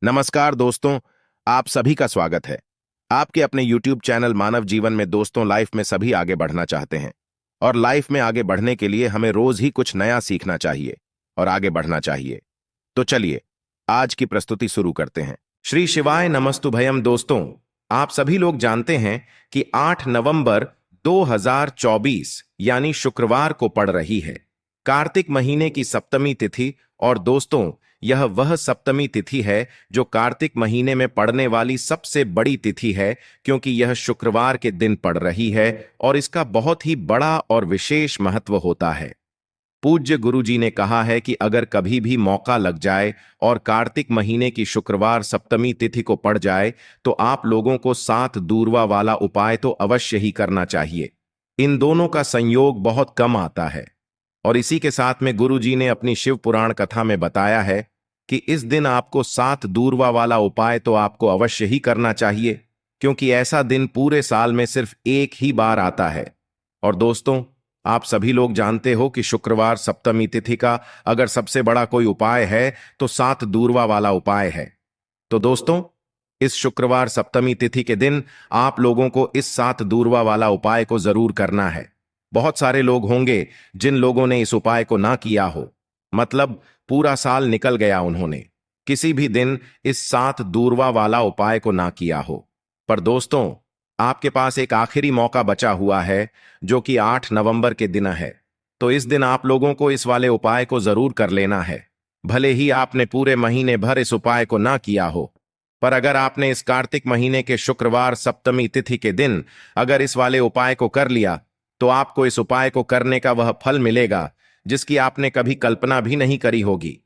नमस्कार दोस्तों, आप सभी का स्वागत है। आपके अपने YouTube चैनल मानव जीवन में दोस्तों लाइफ में सभी आगे बढ़ना चाहते हैं और लाइफ में आगे बढ़ने के लिए हमें रोज ही कुछ नया सीखना चाहिए और आगे बढ़ना चाहिए। तो चलिए आज की प्रस्तुति शुरू करते हैं। श्री शिवाय नमस्तुभयम। दोस्तों, आप सभी लोग जानते हैं कि 8 नवंबर 2024 यानी शुक्रवार को पड़ रही है कार्तिक महीने की सप्तमी तिथि। और दोस्तों, यह वह सप्तमी तिथि है जो कार्तिक महीने में पड़ने वाली सबसे बड़ी तिथि है, क्योंकि यह शुक्रवार के दिन पड़ रही है और इसका बहुत ही बड़ा और विशेष महत्व होता है। पूज्य गुरुजी ने कहा है कि अगर कभी भी मौका लग जाए और कार्तिक महीने की शुक्रवार सप्तमी तिथि को पड़ जाए तो आप लोगों को 7 दूर्वा वाला उपाय तो अवश्य ही करना चाहिए। इन दोनों का संयोग बहुत कम आता है और इसी के साथ में गुरुजी ने अपनी शिव पुराण कथा में बताया है कि इस दिन आपको 7 दूर्वा वाला उपाय तो आपको अवश्य ही करना चाहिए, क्योंकि ऐसा दिन पूरे साल में सिर्फ एक ही बार आता है। और दोस्तों, आप सभी लोग जानते हो कि शुक्रवार सप्तमी तिथि का अगर सबसे बड़ा कोई उपाय है तो 7 दूर्वा वाला उपाय है। तो दोस्तों, इस शुक्रवार सप्तमी तिथि के दिन आप लोगों को इस 7 दूर्वा वाला उपाय को जरूर करना है। बहुत सारे लोग होंगे जिन लोगों ने इस उपाय को ना किया हो, मतलब पूरा साल निकल गया, उन्होंने किसी भी दिन इस 7 दूर्वा वाला उपाय को ना किया हो। पर दोस्तों, आपके पास एक आखिरी मौका बचा हुआ है जो कि 8 नवंबर के दिन है। तो इस दिन आप लोगों को इस वाले उपाय को जरूर कर लेना है। भले ही आपने पूरे महीने भर इस उपाय को ना किया हो, पर अगर आपने इस कार्तिक महीने के शुक्रवार सप्तमी तिथि के दिन अगर इस वाले उपाय को कर लिया तो आपको इस उपाय को करने का वह फल मिलेगा जिसकी आपने कभी कल्पना भी नहीं करी होगी।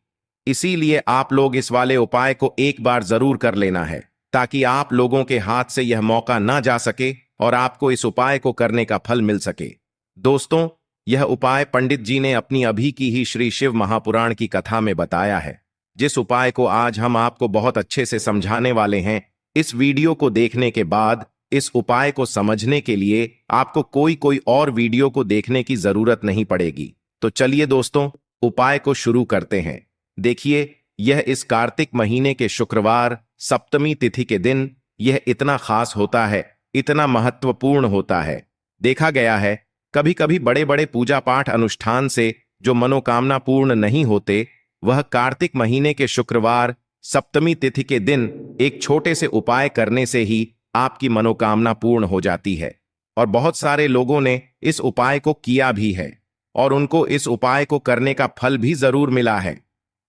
इसीलिए आप लोग इस वाले उपाय को एक बार जरूर कर लेना है, ताकि आप लोगों के हाथ से यह मौका ना जा सके और आपको इस उपाय को करने का फल मिल सके। दोस्तों, यह उपाय पंडित जी ने अपनी अभी की ही श्री शिव महापुराण की कथा में बताया है, जिस उपाय को आज हम आपको बहुत अच्छे से समझाने वाले हैं। इस वीडियो को देखने के बाद इस उपाय को समझने के लिए आपको कोई और वीडियो को देखने की जरूरत नहीं पड़ेगी। तो चलिए दोस्तों, उपाय को शुरू करते हैं। देखिए, यह इस कार्तिक महीने के शुक्रवार सप्तमी तिथि के दिन यह इतना खास होता है, इतना महत्वपूर्ण होता है। देखा गया है कभी कभी बड़े बड़े पूजा पाठ अनुष्ठान से जो मनोकामना पूर्ण नहीं होते, वह कार्तिक महीने के शुक्रवार सप्तमी तिथि के दिन एक छोटे से उपाय करने से ही आपकी मनोकामना पूर्ण हो जाती है। और बहुत सारे लोगों ने इस उपाय को किया भी है और उनको इस उपाय को करने का फल भी जरूर मिला है।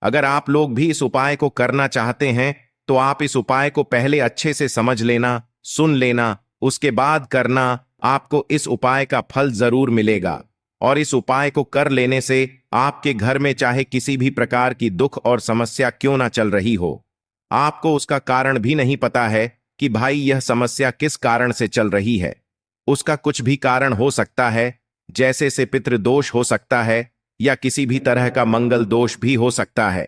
अगर आप लोग भी इस उपाय को करना चाहते हैं तो आप इस उपाय को पहले अच्छे से समझ लेना, सुन लेना, उसके बाद करना। आपको इस उपाय का फल जरूर मिलेगा और इस उपाय को कर लेने से आपके घर में चाहे किसी भी प्रकार की दुख और समस्या क्यों ना चल रही हो, आपको उसका कारण भी नहीं पता है कि भाई यह समस्या किस कारण से चल रही है। उसका कुछ भी कारण हो सकता है, जैसे से पितृदोष हो सकता है या किसी भी तरह का मंगल दोष भी हो सकता है।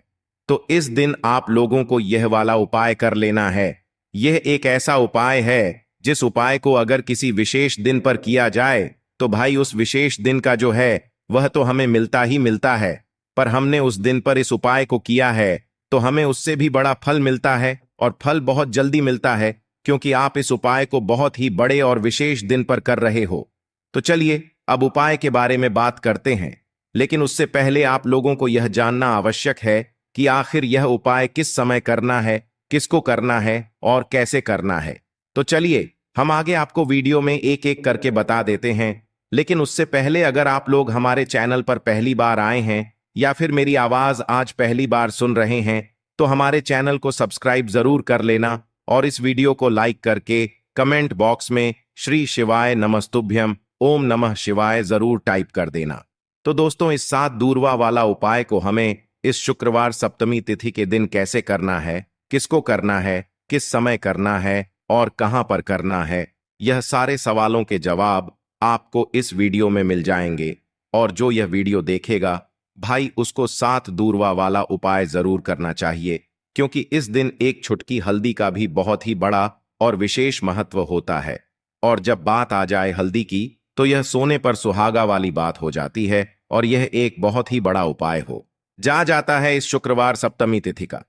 तो इस दिन आप लोगों को यह वाला उपाय कर लेना है। यह एक ऐसा उपाय है जिस उपाय को अगर किसी विशेष दिन पर किया जाए तो भाई उस विशेष दिन का जो है वह तो हमें मिलता ही मिलता है, पर हमने उस दिन पर इस उपाय को किया है तो हमें उससे भी बड़ा फल मिलता है और फल बहुत जल्दी मिलता है, क्योंकि आप इस उपाय को बहुत ही बड़े और विशेष दिन पर कर रहे हो। तो चलिए अब उपाय के बारे में बात करते हैं, लेकिन उससे पहले आप लोगों को यह जानना आवश्यक है कि आखिर यह उपाय किस समय करना है, किसको करना है और कैसे करना है। तो चलिए हम आगे आपको वीडियो में एक एक करके बता देते हैं। लेकिन उससे पहले अगर आप लोग हमारे चैनल पर पहली बार आए हैं या फिर मेरी आवाज आज पहली बार सुन रहे हैं तो हमारे चैनल को सब्सक्राइब जरूर कर लेना और इस वीडियो को लाइक करके कमेंट बॉक्स में श्री शिवाय नमस्तुभ्यम ओम नमः शिवाय जरूर टाइप कर देना। तो दोस्तों, इस 7 दूर्वा वाला उपाय को हमें इस शुक्रवार सप्तमी तिथि के दिन कैसे करना है, किसको करना है, किस समय करना है और कहां पर करना है, यह सारे सवालों के जवाब आपको इस वीडियो में मिल जाएंगे। और जो यह वीडियो देखेगा भाई उसको 7 दूर्वा वाला उपाय जरूर करना चाहिए, क्योंकि इस दिन एक छुटकी हल्दी का भी बहुत ही बड़ा और विशेष महत्व होता है। और जब बात आ जाए हल्दी की तो यह सोने पर सुहागा वाली बात हो जाती है और यह एक बहुत ही बड़ा उपाय हो जाता है इस शुक्रवार सप्तमी तिथि का।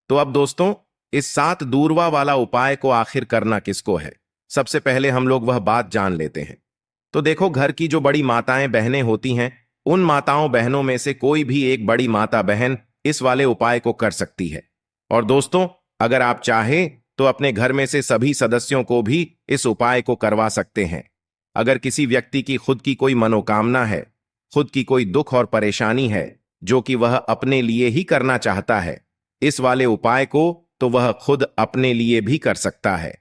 तो अब दोस्तों, इस 7 दूरवा वाला उपाय को आखिर करना किसको है? सबसे पहले हम लोग वह बात जान लेते हैं। तो देखो, घर की जो बड़ी माताएं बहनें होती हैं, उन माताओं बहनों में से कोई भी एक बड़ी माता बहन इस वाले उपाय को कर सकती है। और दोस्तों, अगर आप चाहें तो अपने घर में से सभी सदस्यों को भी इस उपाय को करवा सकते हैं। अगर किसी व्यक्ति की खुद की कोई मनोकामना है, खुद की कोई दुख और परेशानी है जो कि वह अपने लिए ही करना चाहता है इस वाले उपाय को, तो वह खुद अपने लिए भी कर सकता है।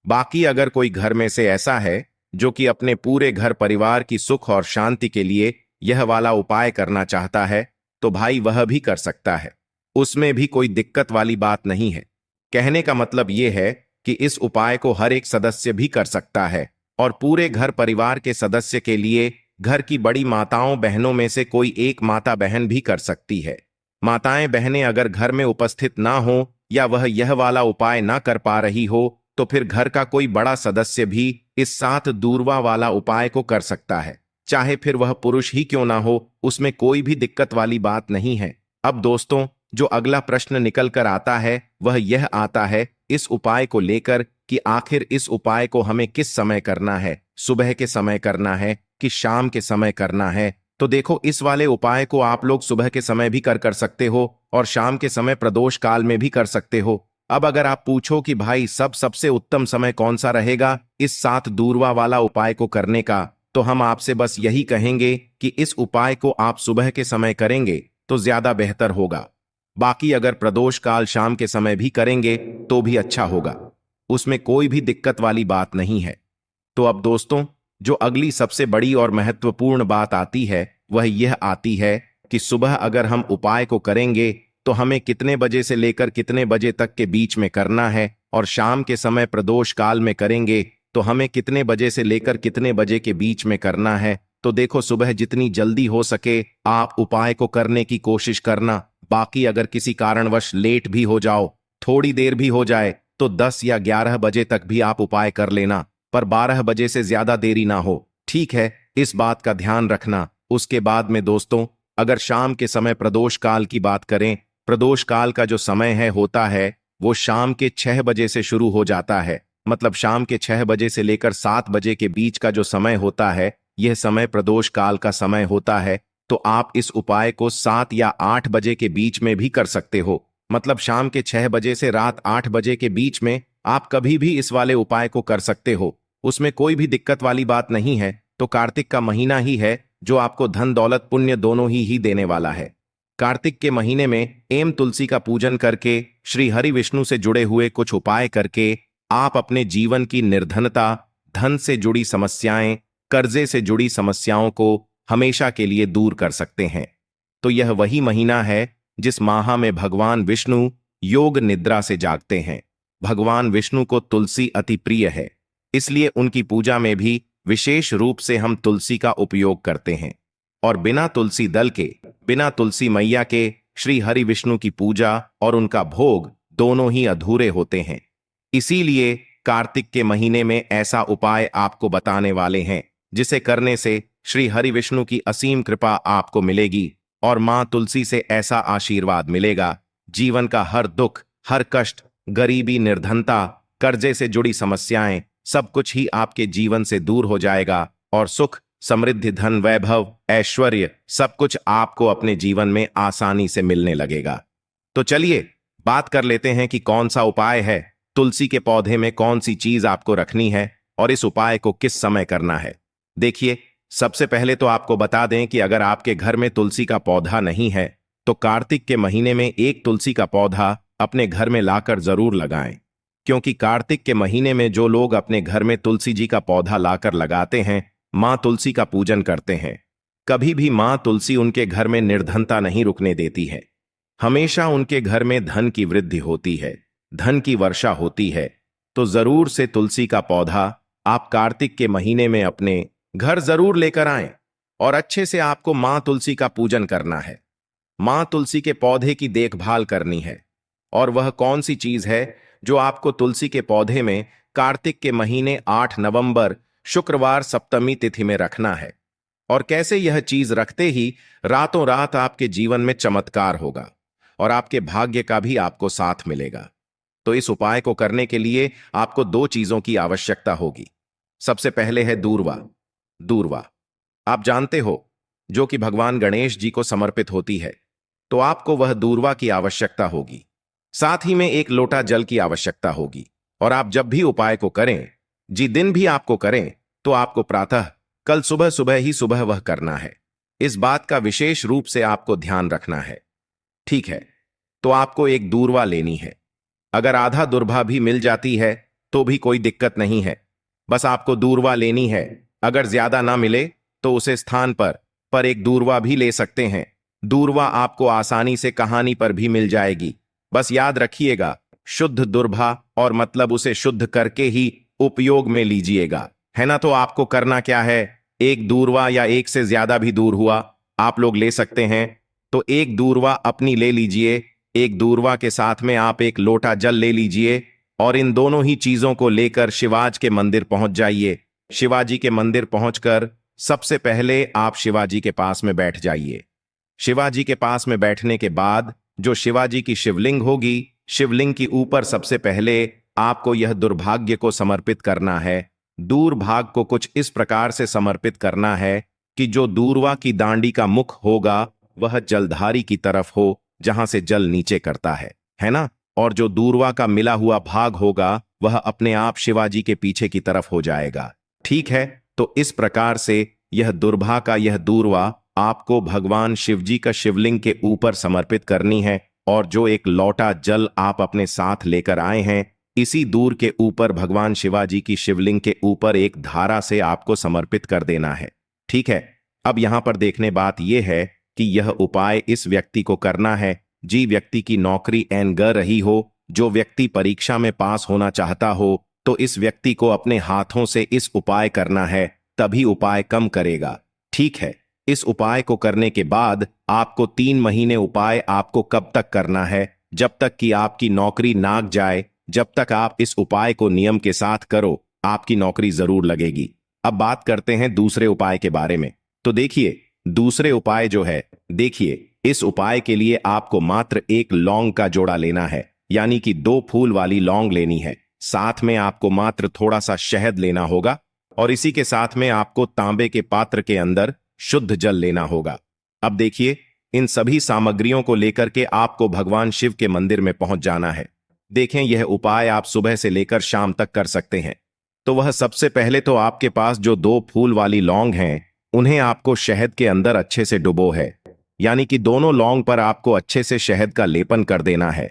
बाकी अगर कोई घर में से ऐसा है जो कि अपने पूरे घर परिवार की सुख और शांति के लिए यह वाला उपाय करना चाहता है, तो भाई वह भी कर सकता है। उसमें भी कोई दिक्कत वाली बात नहीं है। कहने का मतलब यह है कि इस उपाय को हर एक सदस्य भी कर सकता है और पूरे घर परिवार के सदस्य के लिए घर की बड़ी माताओं बहनों में से कोई एक माता बहन भी कर सकती है। माताएं बहनें अगर घर में उपस्थित ना हो या वह यह वाला उपाय ना कर पा रही हो, तो फिर घर का कोई बड़ा सदस्य भी इस 7 दूरवा वाला उपाय को कर सकता है। चाहे फिर वह पुरुष ही क्यों ना हो, उसमें कोई भी दिक्कत वाली बात नहीं है। अब दोस्तों, जो अगला प्रश्न निकल कर आता है वह यह आता है इस उपाय को लेकर कि आखिर इस उपाय को हमें किस समय करना है, सुबह के समय करना है कि शाम के समय करना है। तो देखो, इस वाले उपाय को आप लोग सुबह के समय भी कर सकते हो और शाम के समय प्रदोष काल में भी कर सकते हो। अब अगर आप पूछो कि भाई सबसे उत्तम समय कौन सा रहेगा इस 7 दूरवा वाला उपाय को करने का, तो हम आपसे बस यही कहेंगे कि इस उपाय को आप सुबह के समय करेंगे तो ज्यादा बेहतर होगा। बाकी अगर प्रदोष काल शाम के समय भी करेंगे तो भी अच्छा होगा, उसमें कोई भी दिक्कत वाली बात नहीं है। तो अब दोस्तों, जो अगली सबसे बड़ी और महत्वपूर्ण बात आती है वह यह आती है कि सुबह अगर हम उपाय को करेंगे तो हमें कितने बजे से लेकर कितने बजे तक के बीच में करना है, और शाम के समय प्रदोष काल में करेंगे तो हमें कितने बजे से लेकर कितने बजे के बीच में करना है। तो देखो, सुबह जितनी जल्दी हो सके आप उपाय को करने की कोशिश करना। बाकी अगर किसी कारणवश लेट भी हो जाओ, थोड़ी देर भी हो जाए, तो 10 या 11 बजे तक भी आप उपाय कर लेना, पर 12 बजे से ज्यादा देरी ना हो, ठीक है? इस बात का ध्यान रखना। उसके बाद में दोस्तों, अगर शाम के समय प्रदोष काल की बात करें, प्रदोष काल का जो समय है होता है वो शाम के 6 बजे से शुरू हो जाता है। मतलब शाम के 6 बजे से लेकर 7 बजे के बीच का जो समय होता है, यह समय प्रदोष काल का समय होता है। तो आप इस उपाय को 7 या 8 बजे के बीच में भी कर सकते हो। मतलब शाम के 6 बजे से रात 8 बजे के बीच में आप कभी भी इस वाले उपाय को कर सकते हो, उसमें कोई भी दिक्कत वाली बात नहीं है। तो कार्तिक का महीना ही है जो आपको धन दौलत पुण्य दोनों ही देने वाला है। कार्तिक के महीने में एम तुलसी का पूजन करके, श्री हरि विष्णु से जुड़े हुए कुछ उपाय करके आप अपने जीवन की निर्धनता, धन से जुड़ी समस्याएं, कर्जे से जुड़ी समस्याओं को हमेशा के लिए दूर कर सकते हैं। तो यह वही महीना है जिस माह में भगवान विष्णु योग निद्रा से जागते हैं। भगवान विष्णु को तुलसी अति प्रिय है, इसलिए उनकी पूजा में भी विशेष रूप से हम तुलसी का उपयोग करते हैं। और बिना तुलसी दल के, बिना तुलसी मैया के श्री हरि विष्णु की पूजा और उनका भोग दोनों ही अधूरे होते हैं। इसीलिए कार्तिक के महीने में ऐसा उपाय आपको बताने वाले हैं जिसे करने से श्री हरि विष्णु की असीम कृपा आपको मिलेगी और मां तुलसी से ऐसा आशीर्वाद मिलेगा, जीवन का हर दुख, हर कष्ट, गरीबी, निर्धनता, कर्जे से जुड़ी समस्याएं, सब कुछ ही आपके जीवन से दूर हो जाएगा और सुख, समृद्धि, धन, वैभव, ऐश्वर्य सब कुछ आपको अपने जीवन में आसानी से मिलने लगेगा। तो चलिए बात कर लेते हैं कि कौन सा उपाय है, तुलसी के पौधे में कौन सी चीज आपको रखनी है और इस उपाय को किस समय करना है। देखिए, सबसे पहले तो आपको बता दें कि अगर आपके घर में तुलसी का पौधा नहीं है तो कार्तिक के महीने में एक तुलसी का पौधा अपने घर में लाकर जरूर लगाएं, क्योंकि कार्तिक के महीने में जो लोग अपने घर में तुलसी जी का पौधा लाकर लगाते हैं, मां तुलसी का पूजन करते हैं, कभी भी मां तुलसी उनके घर में निर्धनता नहीं रुकने देती है। हमेशा उनके घर में धन की वृद्धि होती है, धन की वर्षा होती है। तो जरूर से तुलसी का पौधा आप कार्तिक के महीने में अपने घर जरूर लेकर आएं और अच्छे से आपको मां तुलसी का पूजन करना है। मां तुलसी के पौधे की देखभाल करनी है। और वह कौन सी चीज है जो आपको तुलसी के पौधे में कार्तिक के महीने 8 नवंबर शुक्रवार सप्तमी तिथि में रखना है, और कैसे यह चीज रखते ही रातों रात आपके जीवन में चमत्कार होगा और आपके भाग्य का भी आपको साथ मिलेगा। तो इस उपाय को करने के लिए आपको दो चीजों की आवश्यकता होगी। सबसे पहले है दूर्वा। दूर्वा आप जानते हो, जो कि भगवान गणेश जी को समर्पित होती है। तो आपको वह दूर्वा की आवश्यकता होगी। साथ ही में एक लोटा जल की आवश्यकता होगी। और आप जब भी उपाय को करें, दिन भी आपको करें, तो आपको प्रातः कल सुबह सुबह ही सुबह वह करना है। इस बात का विशेष रूप से आपको ध्यान रखना है। ठीक है, तो आपको एक दूर्वा लेनी है। अगर आधा दुर्भा भी मिल जाती है तो भी कोई दिक्कत नहीं है। बस आपको दूर्वा लेनी है। अगर ज्यादा ना मिले तो उसे स्थान पर एक दूर्वा भी ले सकते हैं। दूर्वा आपको आसानी से कहानी पर भी मिल जाएगी। बस याद रखिएगा, शुद्ध दुर्भा और मतलब उसे शुद्ध करके ही उपयोग में लीजिएगा, है ना। तो आपको करना क्या है, एक दूर्वा या एक से ज्यादा भी दूर हुआ आप लोग ले सकते हैं। तो एक दूर्वा अपनी ले लीजिए। एक दूर्वा के साथ में आप एक लोटा जल ले लीजिए और इन दोनों ही चीजों को लेकर शिवाज के मंदिर पहुंच जाइए। शिवाजी के मंदिर पहुंचकर सबसे पहले आप शिवाजी के पास में बैठ जाइए। शिवाजी के पास में बैठने के बाद जो शिवाजी की शिवलिंग होगी, शिवलिंग की ऊपर सबसे पहले आपको यह दुर्भाग्य को समर्पित करना है। दूरभाग को कुछ इस प्रकार से समर्पित करना है कि जो दूर्वा की दांडी का मुख होगा वह जलधारी की तरफ हो, जहां से जल नीचे करता है ना। और जो दूर्वा का मिला हुआ भाग होगा वह अपने आप शिवाजी के पीछे की तरफ हो जाएगा। ठीक है, तो इस प्रकार से यह दुर्भा का यह दूर्वा आपको भगवान शिवजी का शिवलिंग के ऊपर समर्पित करनी है। और जो एक लोटा जल आप अपने साथ लेकर आए हैं, इसी दूर के ऊपर भगवान शिवाजी की शिवलिंग के ऊपर एक धारा से आपको समर्पित कर देना है। ठीक है, अब यहां पर देखने बात यह है कि यह उपाय इस व्यक्ति को करना है जी व्यक्ति की नौकरी एन ग रही हो, जो व्यक्ति परीक्षा में पास होना चाहता हो, तो इस व्यक्ति को अपने हाथों से इस उपाय करना है, तभी उपाय कम करेगा। ठीक है, इस उपाय को करने के बाद आपको 3 महीने उपाय आपको कब तक करना है, जब तक कि आपकी नौकरी नाग जाए। जब तक आप इस उपाय को नियम के साथ करो, आपकी नौकरी जरूर लगेगी। अब बात करते हैं दूसरे उपाय के बारे में। तो देखिए, दूसरे उपाय जो है, देखिए, इस उपाय के लिए आपको मात्र एक लौंग का जोड़ा लेना है, यानी कि 2 फूल वाली लौंग लेनी है। साथ में आपको मात्र थोड़ा सा शहद लेना होगा और इसी के साथ में आपको तांबे के पात्र के अंदर शुद्ध जल लेना होगा। अब देखिए, इन सभी सामग्रियों को लेकर के आपको भगवान शिव के मंदिर में पहुंच जाना है। देखें, यह उपाय आप सुबह से लेकर शाम तक कर सकते हैं। तो वह सबसे पहले तो आपके पास जो 2 फूल वाली लौंग हैं, उन्हें आपको शहद के अंदर अच्छे से डुबो है, यानी कि दोनों लौंग पर आपको अच्छे से शहद का लेपन कर देना है।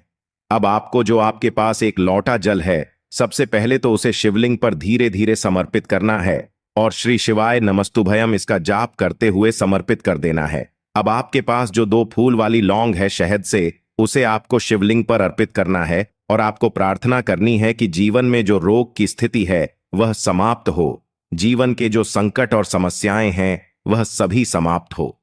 अब आपको जो आपके पास एक लोटा जल है, सबसे पहले तो उसे शिवलिंग पर धीरे धीरे समर्पित करना है और श्री शिवाय नमस्तुभयम इसका जाप करते हुए समर्पित कर देना है। अब आपके पास जो 2 फूल वाली लौंग है शहद से, उसे आपको शिवलिंग पर अर्पित करना है और आपको प्रार्थना करनी है कि जीवन में जो रोग की स्थिति है वह समाप्त हो। जीवन के जो संकट और समस्याएं हैं वह सभी समाप्त हो।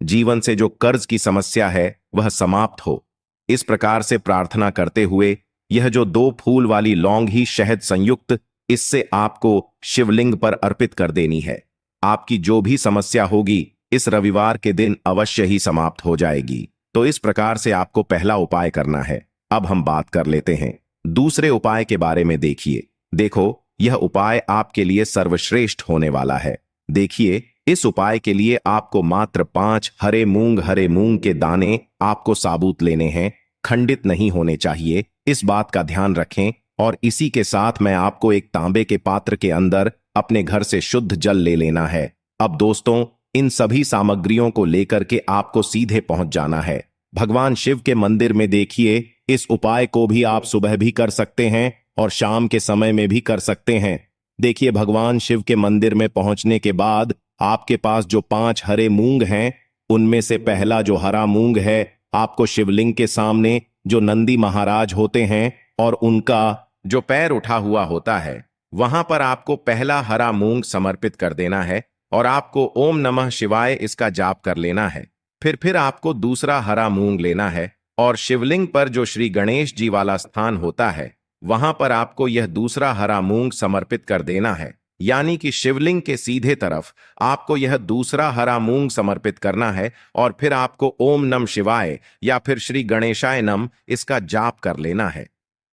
जीवन से जो कर्ज की समस्या है वह समाप्त हो। इस प्रकार से प्रार्थना करते हुए यह जो 2 फूल वाली लौंग ही शहद संयुक्त, इससे आपको शिवलिंग पर अर्पित कर देनी है। आपकी जो भी समस्या होगी इस रविवार के दिन अवश्य ही समाप्त हो जाएगी। तो इस प्रकार से आपको पहला उपाय करना है। अब हम बात कर लेते हैं दूसरे उपाय के बारे में। देखो, यह उपाय आपके लिए सर्वश्रेष्ठ होने वाला है। देखिए, इस उपाय के लिए आपको मात्र 5 हरे मूंग के दाने आपको साबुत लेने हैं, खंडित नहीं होने चाहिए, इस बात का ध्यान रखें। और इसी के साथ मैं आपको एक तांबे के पात्र के अंदर अपने घर से शुद्ध जल ले लेना है। अब दोस्तों, इन सभी सामग्रियों को लेकर के आपको सीधे पहुंच जाना है भगवान शिव के मंदिर में। देखिए, इस उपाय को भी आप सुबह भी कर सकते हैं और शाम के समय में भी कर सकते हैं। देखिए, भगवान शिव के मंदिर में पहुंचने के बाद आपके पास जो 5 हरे मूंग हैं, उनमें से पहला जो हरा मूंग है, आपको शिवलिंग के सामने जो नंदी महाराज होते हैं और उनका जो पैर उठा हुआ होता है, वहां पर आपको पहला हरा मूंग समर्पित कर देना है और आपको ओम नमः शिवाय इसका जाप कर लेना है। फिर आपको दूसरा हरा मूंग लेना है और शिवलिंग पर जो श्री गणेश जी वाला स्थान होता है, वहां पर आपको यह दूसरा हरा मूंग समर्पित कर देना है। यानी कि शिवलिंग के सीधे तरफ आपको यह दूसरा हरा मूंग समर्पित करना है और फिर आपको ओम नम शिवाय या फिर श्री गणेशाय नम इसका जाप कर लेना है।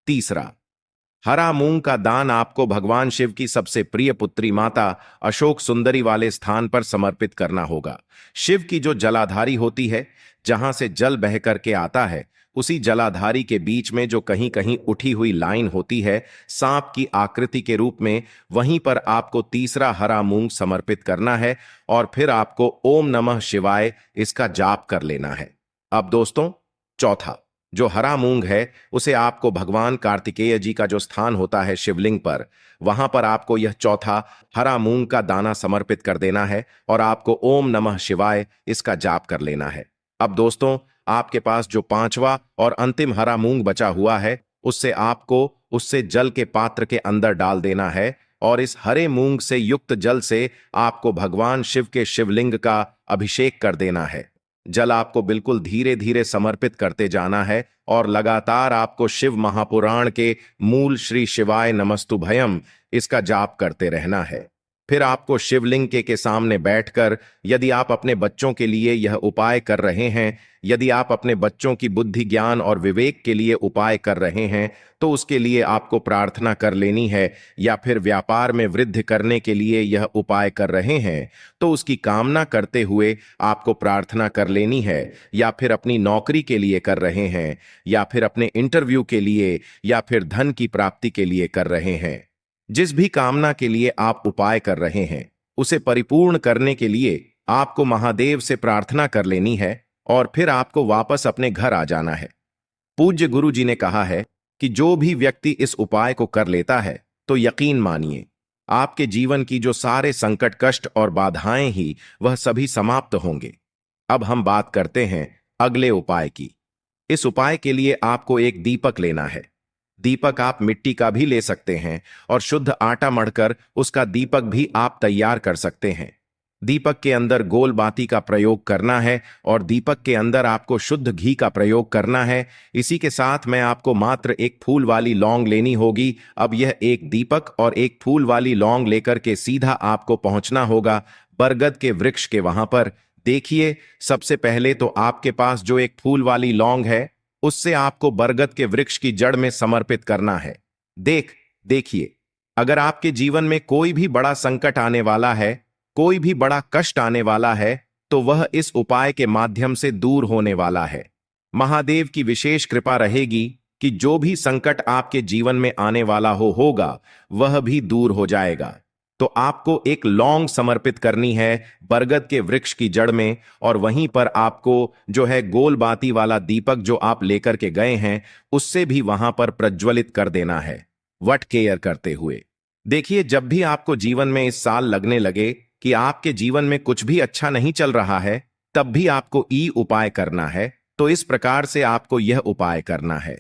तीसरा, हरा मूंग का दान आपको भगवान शिव की सबसे प्रिय पुत्री माता अशोक सुंदरी वाले स्थान पर समर्पित करना होगा। शिव की जो जलाधारी होती है, जहां से जल बह करके आता है, उसी जलाधारी के बीच में जो कहीं कहीं उठी हुई लाइन होती है सांप की आकृति के रूप में, वहीं पर आपको तीसरा हरा मूंग समर्पित करना है और फिर आपको ओम नमः शिवाय इसका जाप कर लेना है। अब दोस्तों, चौथा, जो हरा मूंग है उसे आपको भगवान कार्तिकेय जी का जो स्थान होता है शिवलिंग पर, वहां पर आपको यह चौथा हरा मूंग का दाना समर्पित कर देना है और आपको ओम नमः शिवाय इसका जाप कर लेना है। अब दोस्तों, आपके पास जो पांचवा और अंतिम हरा मूंग बचा हुआ है, उससे आपको उससे जल के पात्र के अंदर डाल देना है और इस हरे मूंग से युक्त जल से आपको भगवान शिव के शिवलिंग का अभिषेक कर देना है। जल आपको बिल्कुल धीरे धीरे समर्पित करते जाना है और लगातार आपको शिव महापुराण के मूल श्री शिवाय नमस्तुभयम इसका जाप करते रहना है। फिर आपको शिवलिंग के सामने बैठकर, यदि आप अपने बच्चों के लिए यह उपाय कर रहे हैं, यदि आप अपने बच्चों की बुद्धि ज्ञान और विवेक के लिए उपाय कर रहे हैं, तो उसके लिए आपको प्रार्थना कर लेनी है। या फिर व्यापार में वृद्धि करने के लिए यह उपाय कर रहे हैं, तो उसकी कामना करते हुए आपको प्रार्थना कर लेनी है। या फिर अपनी नौकरी के लिए कर रहे हैं, या फिर अपने इंटरव्यू के लिए, या फिर धन की प्राप्ति के लिए कर रहे हैं, जिस भी कामना के लिए आप उपाय कर रहे हैं, उसे परिपूर्ण करने के लिए आपको महादेव से प्रार्थना कर लेनी है और फिर आपको वापस अपने घर आ जाना है। पूज्य गुरु जी ने कहा है कि जो भी व्यक्ति इस उपाय को कर लेता है, तो यकीन मानिए आपके जीवन की जो सारे संकट, कष्ट और बाधाएं ही वह सभी समाप्त होंगे। अब हम बात करते हैं अगले उपाय की। इस उपाय के लिए आपको एक दीपक लेना है। दीपक आप मिट्टी का भी ले सकते हैं और शुद्ध आटा मढ़कर उसका दीपक भी आप तैयार कर सकते हैं। दीपक के अंदर गोल बाती का प्रयोग करना है और दीपक के अंदर आपको शुद्ध घी का प्रयोग करना है। इसी के साथ में आपको मात्र एक फूल वाली लौंग लेनी होगी। अब यह एक दीपक और एक फूल वाली लौंग लेकर के सीधा आपको पहुंचना होगा बरगद के वृक्ष के वहां पर। देखिए, सबसे पहले तो आपके पास जो एक फूल वाली लौंग है, उससे आपको बरगद के वृक्ष की जड़ में समर्पित करना है। देखिए, अगर आपके जीवन में कोई भी बड़ा संकट आने वाला है, कोई भी बड़ा कष्ट आने वाला है, तो वह इस उपाय के माध्यम से दूर होने वाला है। महादेव की विशेष कृपा रहेगी कि जो भी संकट आपके जीवन में आने वाला होगा वह भी दूर हो जाएगा। तो आपको एक लौंग समर्पित करनी है बरगद के वृक्ष की जड़ में और वहीं पर आपको जो है गोल बाती वाला दीपक जो आप लेकर के गए हैं, उससे भी वहां पर प्रज्वलित कर देना है वट केयर करते हुए। देखिए, जब भी आपको जीवन में इस साल लगने लगे कि आपके जीवन में कुछ भी अच्छा नहीं चल रहा है, तब भी आपको ई उपाय करना है। तो इस प्रकार से आपको यह उपाय करना है।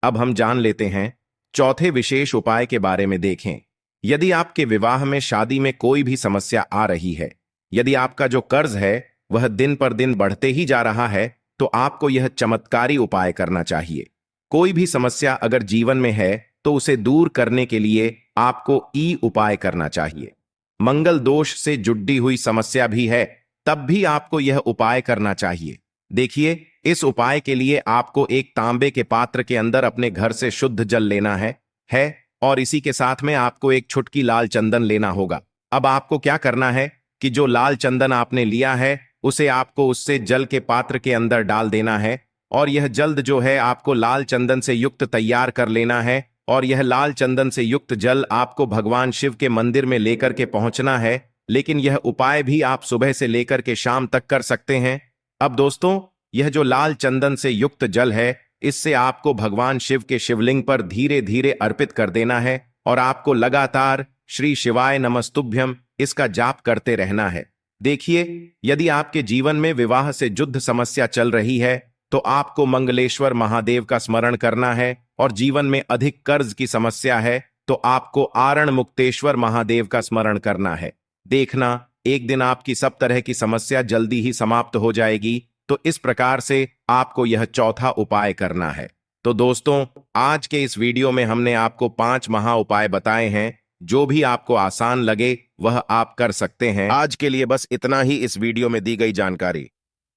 अब हम जान लेते हैं चौथे विशेष उपाय के बारे में। देखें, यदि आपके विवाह में, शादी में कोई भी समस्या आ रही है, यदि आपका जो कर्ज है वह दिन पर दिन बढ़ते ही जा रहा है, तो आपको यह चमत्कारी उपाय करना चाहिए। कोई भी समस्या अगर जीवन में है तो उसे दूर करने के लिए आपको ई उपाय करना चाहिए। मंगल दोष से जुड़ी हुई समस्या भी है, तब भी आपको यह उपाय करना चाहिए। देखिए, इस उपाय के लिए आपको एक तांबे के पात्र के अंदर अपने घर से शुद्ध जल लेना है और इसी के साथ में आपको एक छुटकी लाल चंदन लेना होगा। अब आपको क्या करना है कि जो लाल चंदन आपने लिया है, उसे आपको उससे जल के पात्र के अंदर डाल देना है और यह जल्द जो है आपको लाल चंदन से युक्त तैयार कर लेना है और यह लाल चंदन से युक्त जल आपको भगवान शिव के मंदिर में लेकर के पहुंचना है। लेकिन यह उपाय भी आप सुबह से लेकर के शाम तक कर सकते हैं। अब दोस्तों, यह जो लाल चंदन से युक्त जल है, इससे आपको भगवान शिव के शिवलिंग पर धीरे धीरे अर्पित कर देना है और आपको लगातार श्री शिवाय नमस्तुभ्यम इसका जाप करते रहना है। देखिए, यदि आपके जीवन में विवाह से जुद्ध समस्या चल रही है, तो आपको मंगलेश्वर महादेव का स्मरण करना है और जीवन में अधिक कर्ज की समस्या है तो आपको आरण मुक्तेश्वर महादेव का स्मरण करना है। देखना, एक दिन आपकी सब तरह की समस्या जल्दी ही समाप्त हो जाएगी। तो इस प्रकार से आपको यह चौथा उपाय करना है। तो दोस्तों, आज के इस वीडियो में हमने आपको 5 महा उपाय बताए हैं। जो भी आपको आसान लगे वह आप कर सकते हैं। आज के लिए बस इतना ही इस वीडियो में दी गई जानकारी।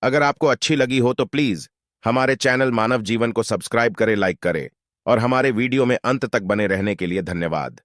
अगर आपको अच्छी लगी हो तो प्लीज हमारे चैनल मानव जीवन को सब्सक्राइब करें, लाइक करें और हमारे वीडियो में अंत तक बने रहने के लिए धन्यवाद।